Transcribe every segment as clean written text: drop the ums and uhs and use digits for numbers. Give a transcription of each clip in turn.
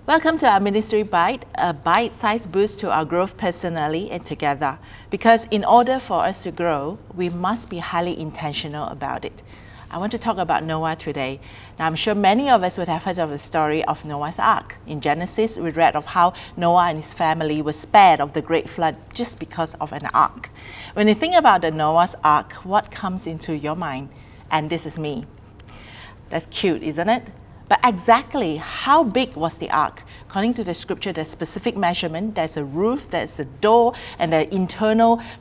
Welcome to our Ministry Bite, a bite-sized boost to our growth personally and together. Because in order for us to grow, we must be highly intentional about it. I want to talk about Noah today. Now, I'm sure many of us would have heard of the story of Noah's Ark. In Genesis, we read of how Noah and his family were spared of the great flood just because of an ark. When you think about the Noah's Ark, what comes into your mind? And this is me. That's cute, isn't it? But exactly how big was the ark? According to the scripture, there's specific measurement. There's a roof, there's a door, and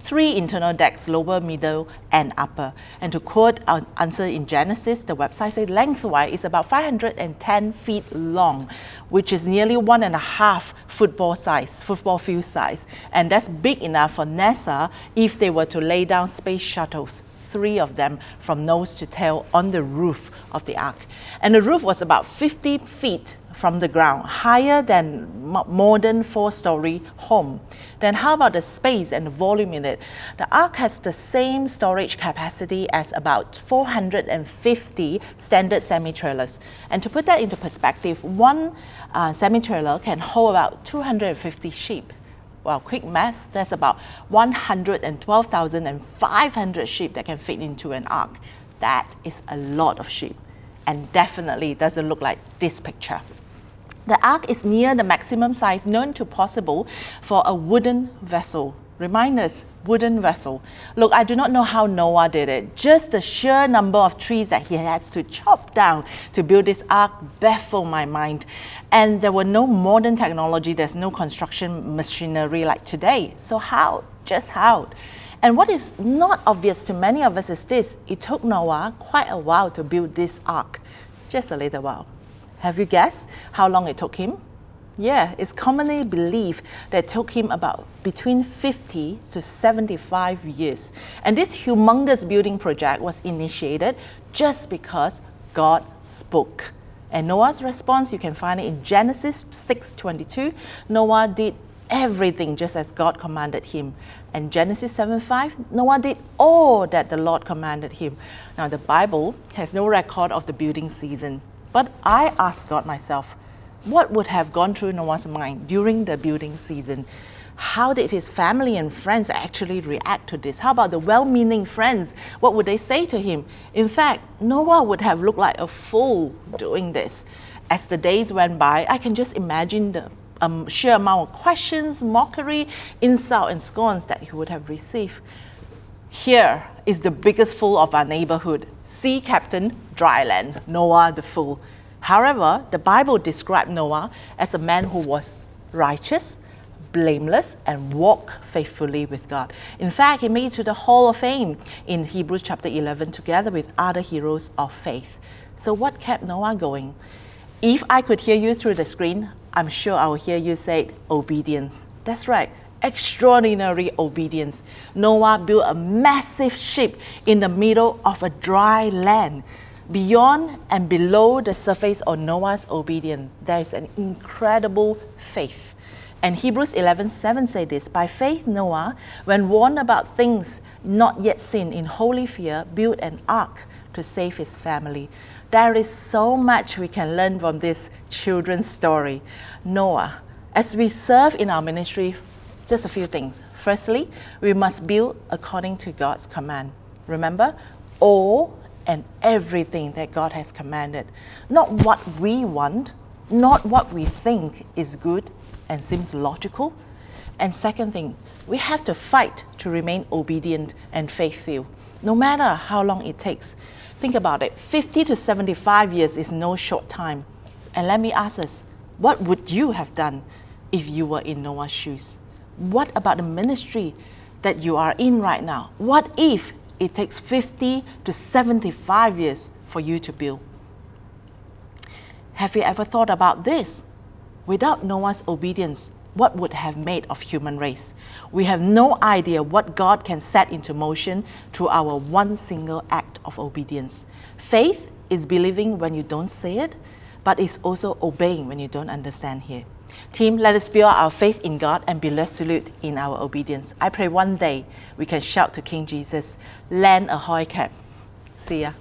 three internal decks, lower, middle, and upper. And to quote our answer in Genesis, the website says lengthwise is about 510 feet long, which is nearly 1.5 football field size. And that's big enough for NASA if they were to lay down space shuttles, 3 of them from nose to tail on the roof of the ark. And the roof was about 50 feet from the ground, higher than modern 4-story home. Then how about the space and the volume in it? The ark has the same storage capacity as about 450 standard semi-trailers. And to put that into perspective, one semi-trailer can hold about 250 sheep. Well, quick math, that's about 112,500 sheep that can fit into an ark. That is a lot of sheep, and definitely doesn't look like this picture. The ark is near the maximum size known to possible for a wooden vessel. Remind us, wooden vessel. Look, I do not know how Noah did it. Just the sheer number of trees that he had to chop down to build this ark baffled my mind. And there were no modern technology, there's no construction machinery like today. So how? Just how? And what is not obvious to many of us is this: it took Noah quite a while to build this ark. Just a little while. Have you guessed how long it took him? Yeah, it's commonly believed that it took him about between 50 to 75 years. And this humongous building project was initiated just because God spoke. And Noah's response, you can find it in Genesis 6:22. Noah did everything just as God commanded him. And Genesis 7:5, Noah did all that the Lord commanded him. Now, the Bible has no record of the building season, but I asked God myself, what would have gone through Noah's mind during the building season? How did his family and friends actually react to this? How about the well-meaning friends? What would they say to him? In fact, Noah would have looked like a fool doing this. As the days went by, I can just imagine the sheer amount of questions, mockery, insult, and scorns that he would have received. Here is the biggest fool of our neighborhood. Sea captain, dry land, Noah the fool. However, the Bible described Noah as a man who was righteous, blameless, and walked faithfully with God. In fact, he made it to the Hall of Fame in Hebrews chapter 11 together with other heroes of faith. So what kept Noah going? If I could hear you through the screen, I'm sure I will hear you say obedience. That's right, extraordinary obedience. Noah built a massive ship in the middle of a dry land. Beyond and below the surface of Noah's obedience, there is an incredible faith. And Hebrews 11:7 says this: by faith Noah, when warned about things not yet seen, in holy fear, built an ark to save his family. There is so much we can learn from this children's story. Noah, as we serve in our ministry, just a few things. Firstly, we must build according to God's command. Remember, all and everything that God has commanded. Not what we want, not what we think is good and seems logical. And second thing, we have to fight to remain obedient and faithful, no matter how long it takes. Think about it, 50 to 75 years is no short time. And let me ask us, what would you have done if you were in Noah's shoes? What about the ministry that you are in right now? What if it takes 50 to 75 years for you to build? Have you ever thought about this? Without Noah's obedience, what would have made of human race? We have no idea what God can set into motion through our one single act of obedience. Faith is believing when you don't say it, but it's also obeying when you don't understand here. Team, let us build our faith in God and be resolute in our obedience. I pray one day we can shout to King Jesus, land Ahoy cap. See ya.